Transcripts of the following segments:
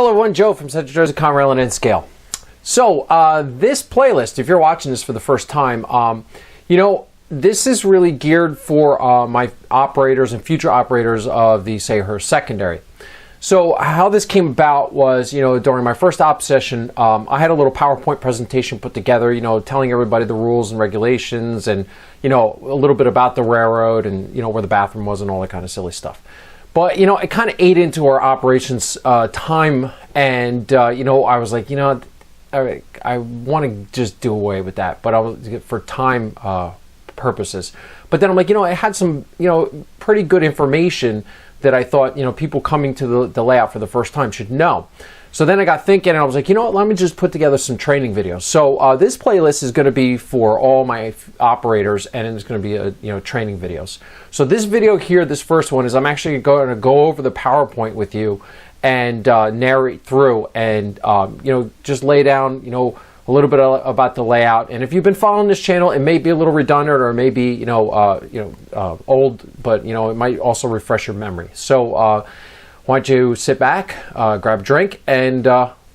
Hello everyone, Joe from Central Jersey Conrail and N-Scale. So this playlist, if you're watching this for the first time, this is really geared for my operators and future operators of the Sayre secondary. So how this came about was, during my first op session, I had a little PowerPoint presentation put together, telling everybody the rules and regulations and, a little bit about the railroad and, where the bathroom was and all that kind of silly stuff. But, it kind of ate into our operations time and, I was like, I want to just do away with that, but I was for time purposes. But then I'm like, I had some, pretty good information that I thought, people coming to the layout for the first time should know. So then I got thinking and I was like, let me just put together some training videos. So this playlist is going to be for all my operators and it's going to be, training videos. So this video here, this first one, is I'm actually going to go over the PowerPoint with you and narrate through and, just lay down, a little bit about the layout. And if you've been following this channel, it may be a little redundant or it may be, old, but, it might also refresh your memory. So why don't you sit back, grab a drink, and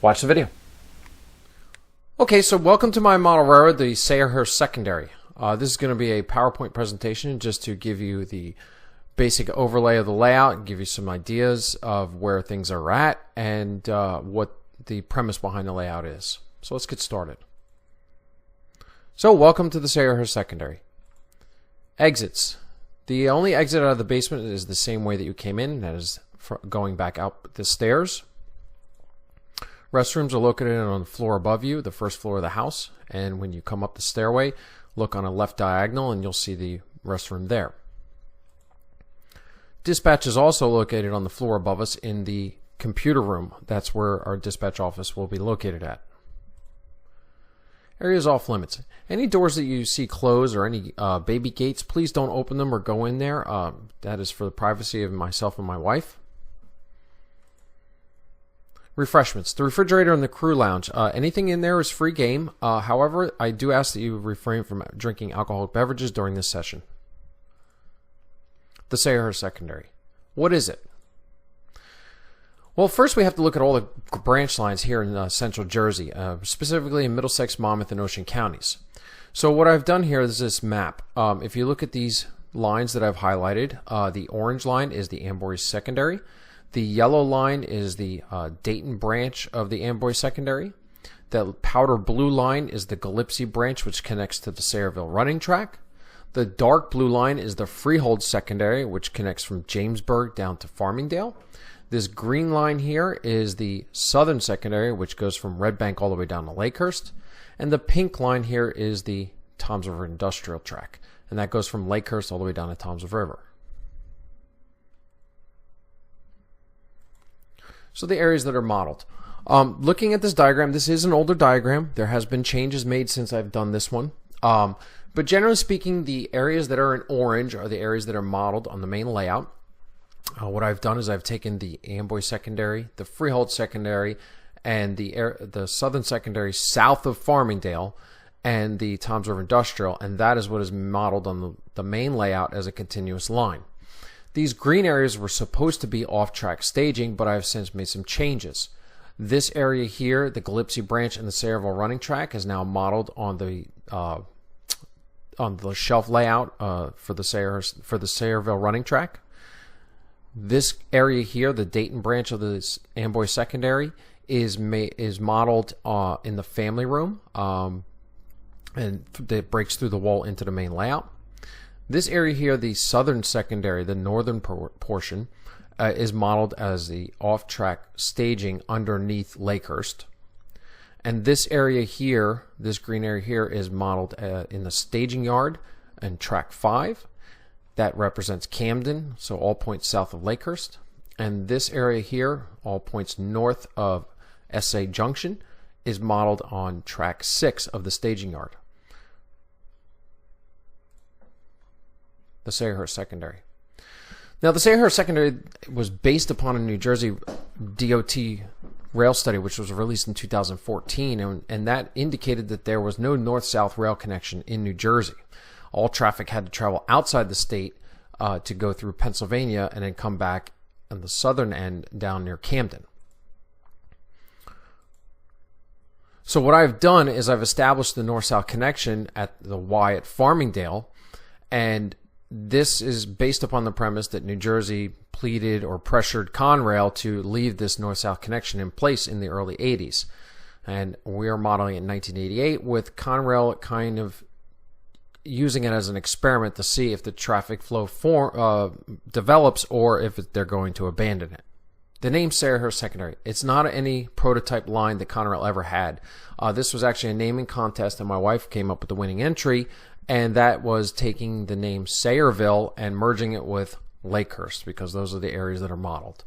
watch the video. Okay, so welcome to my model railroad, the Sayre secondary. This is going to be a PowerPoint presentation just to give you the basic overlay of the layout and give you some ideas of where things are at and what the premise behind the layout is. So let's get started. So welcome to the Sayre secondary. Exits. The only exit out of the basement is the same way that you came in, that is going back out the stairs. Restrooms are located on the floor above you, the first floor of the house, and when you come up the stairway, look on a left diagonal and you'll see the restroom there. Dispatch is also located on the floor above us in the computer room. That's where our dispatch office will be located at. Areas off limits. Any doors that you see closed or any baby gates, please don't open them or go in there. That is for the privacy of myself and my wife. Refreshments. The refrigerator and the crew lounge. Anything in there is free game. However, I do ask that you refrain from drinking alcoholic beverages during this session. The Sayre secondary. What is it? Well, first we have to look at all the branch lines here in Central Jersey, specifically in Middlesex, Monmouth, and Ocean counties. So what I've done here is this map. If you look at these lines that I've highlighted, the orange line is the Amboy secondary. The yellow line is the Dayton branch of the Amboy secondary. The powder blue line is the Gillespie branch, which connects to the Sayreville running track. The dark blue line is the Freehold secondary, which connects from Jamesburg down to Farmingdale. This green line here is the Southern secondary, which goes from Red Bank all the way down to Lakehurst. And the pink line here is the Toms River industrial track, and that goes from Lakehurst all the way down to Toms River. So the areas that are modeled. Looking at this diagram, this is an older diagram. There has been changes made since I've done this one. But generally speaking, the areas that are in orange are the areas that are modeled on the main layout. What I've done is I've taken the Amboy secondary, the Freehold secondary, and the Southern secondary south of Farmingdale, and the Toms River industrial, and that is what is modeled on the main layout as a continuous line. These green areas were supposed to be off-track staging, but I've since made some changes. This area here, the Gillespie branch and the Sayreville running track, is now modeled on the shelf layout for the Sayreville running track. This area here, the Dayton branch of the Amboy secondary, is modeled in the family room, and that breaks through the wall into the main layout. This area here, the Southern secondary, the northern portion, is modeled as the off-track staging underneath Lakehurst. And this area here, this green area here, is modeled in the staging yard and track 5. That represents Camden, so all points south of Lakehurst. And this area here, all points north of SA Junction, is modeled on track 6 of the staging yard. The Sayre secondary. Now, the Sayre secondary was based upon a New Jersey DOT rail study, which was released in 2014, and that indicated that there was no north-south rail connection in New Jersey. All traffic had to travel outside the state to go through Pennsylvania and then come back on the southern end down near Camden. So what I've done is I've established the north-south connection at the Y at Farmingdale, and this is based upon the premise that New Jersey pleaded or pressured Conrail to leave this north-south connection in place in the early 80s. And we are modeling it in 1988 with Conrail kind of using it as an experiment to see if the traffic flow develops or if they're going to abandon it. The name Sarahurst Secondary, it's not any prototype line that Conrail ever had. This was actually a naming contest, and my wife came up with the winning entry, and that was taking the name Sayreville and merging it with Lakehurst, because those are the areas that are modeled.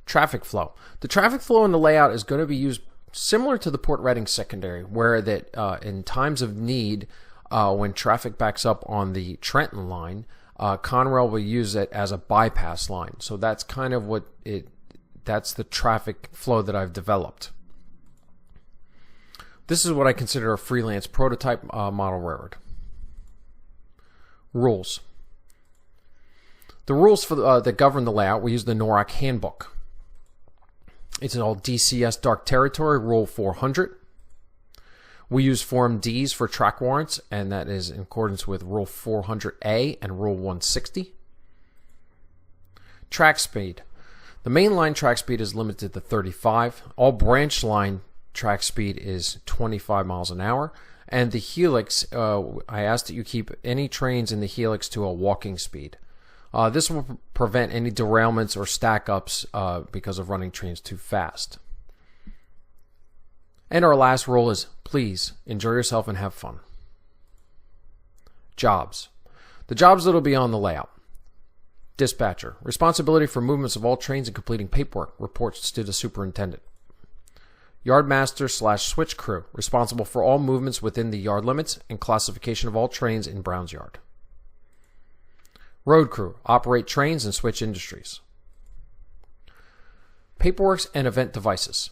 Traffic flow. The traffic flow in the layout is going to be used similar to the Port Reading Secondary, where that in times of need, when traffic backs up on the Trenton line, Conrail will use it as a bypass line. So that's kind of that's the traffic flow that I've developed. This is what I consider a freelance prototype model railroad. Rules. The rules for that govern the layout, we use the NORAC handbook. It's all DCS Dark Territory, Rule 400. We use Form Ds for track warrants, and that is in accordance with Rule 400A and Rule 160. Track speed. The main line track speed is limited to 35. All branch line track speed is 25 miles an hour. And the helix, I ask that you keep any trains in the helix to a walking speed. This will prevent any derailments or stack-ups because of running trains too fast. And our last rule is, please enjoy yourself and have fun. Jobs. The jobs that will be on the layout. Dispatcher. Responsibility for movements of all trains and completing paperwork. Reports to the superintendent. Yardmaster/switch crew. Responsible for all movements within the yard limits and classification of all trains in Brown's Yard. Road crew. Operate trains and switch industries. Paperworks and event devices.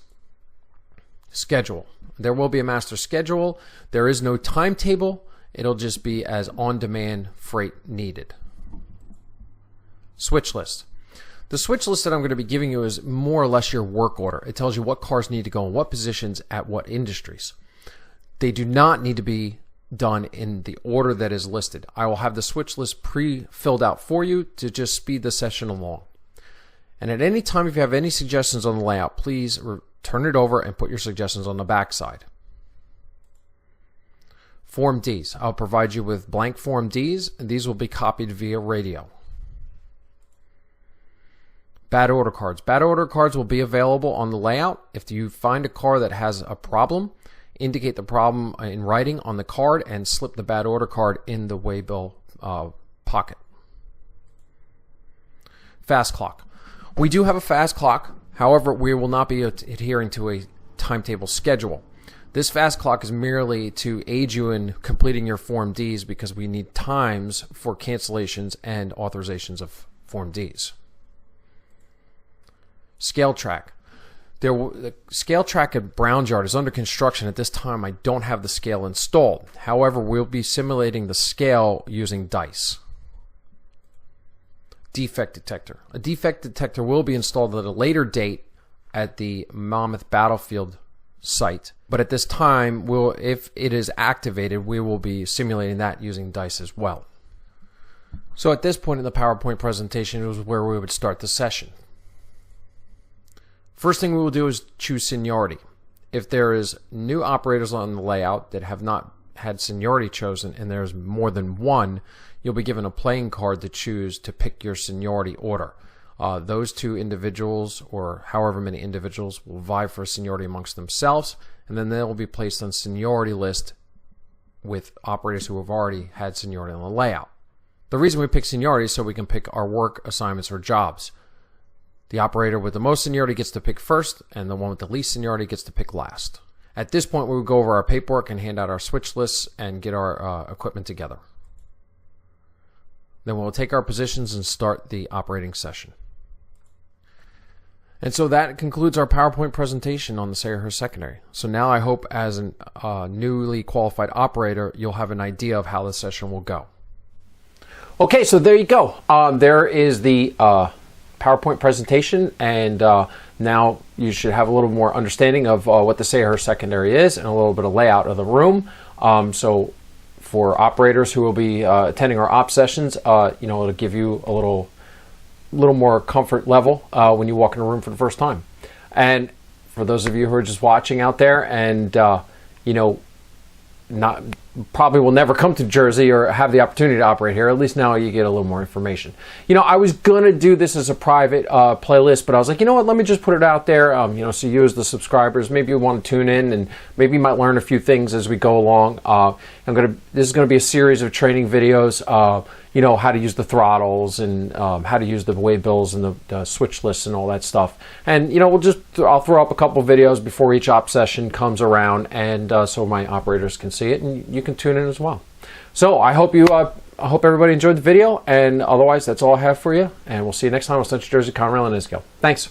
Schedule. There will be a master schedule. There is no timetable. It'll just be as on-demand freight needed. Switch list. The switch list that I'm going to be giving you is more or less your work order. It tells you what cars need to go in what positions at what industries. They do not need to be done in the order that is listed. I will have the switch list pre-filled out for you to just speed the session along. And at any time, if you have any suggestions on the layout, please turn it over and put your suggestions on the back side. Form Ds. I'll provide you with blank Form Ds, and these will be copied via radio. Bad order cards. Bad order cards will be available on the layout. If you find a car that has a problem, indicate the problem in writing on the card and slip the bad order card in the waybill pocket. Fast clock. We do have a fast clock. However, we will not be adhering to a timetable schedule. This fast clock is merely to aid you in completing your Form Ds because we need times for cancellations and authorizations of Form Ds. Scale track. The scale track at Brown's Yard is under construction. At this time, I don't have the scale installed. However, we'll be simulating the scale using dice. Defect detector. A defect detector will be installed at a later date at the Monmouth Battlefield site. But at this time, if it is activated, we will be simulating that using dice as well. So at this point in the PowerPoint presentation is where we would start the session. First thing we will do is choose seniority. If there is new operators on the layout that have not had seniority chosen and there's more than one, you'll be given a playing card to choose to pick your seniority order. Those two individuals, or however many individuals, will vie for seniority amongst themselves, and then they will be placed on seniority list with operators who have already had seniority on the layout. The reason we pick seniority is so we can pick our work assignments or jobs. The operator with the most seniority gets to pick first, and the one with the least seniority gets to pick last. At this point, we will go over our paperwork and hand out our switch lists and get our equipment together. Then we'll take our positions and start the operating session. And so that concludes our PowerPoint presentation on the Sarahurst Secondary. So now I hope as a newly qualified operator, you'll have an idea of how the session will go. Okay, so there you go. There is the PowerPoint presentation, and now you should have a little more understanding of what the Sayre secondary is and a little bit of layout of the room. So for operators who will be attending our op sessions, it'll give you a little more comfort level when you walk in a room for the first time. And for those of you who are just watching out there and probably will never come to Jersey or have the opportunity to operate here, at least now you get a little more information. I was gonna do this as a private playlist, but I was like, you know what, let me just put it out there, so you as the subscribers, maybe you want to tune in and maybe you might learn a few things as we go along. This is gonna be a series of training videos, how to use the throttles and how to use the waybills and the switch lists and all that stuff. And I'll throw up a couple videos before each op session comes around, and so my operators can see it and you can tune in as well. So I hope everybody enjoyed the video, and otherwise that's all I have for you, and we'll see you next time on Central Jersey Conrail and ISCAL. Thanks.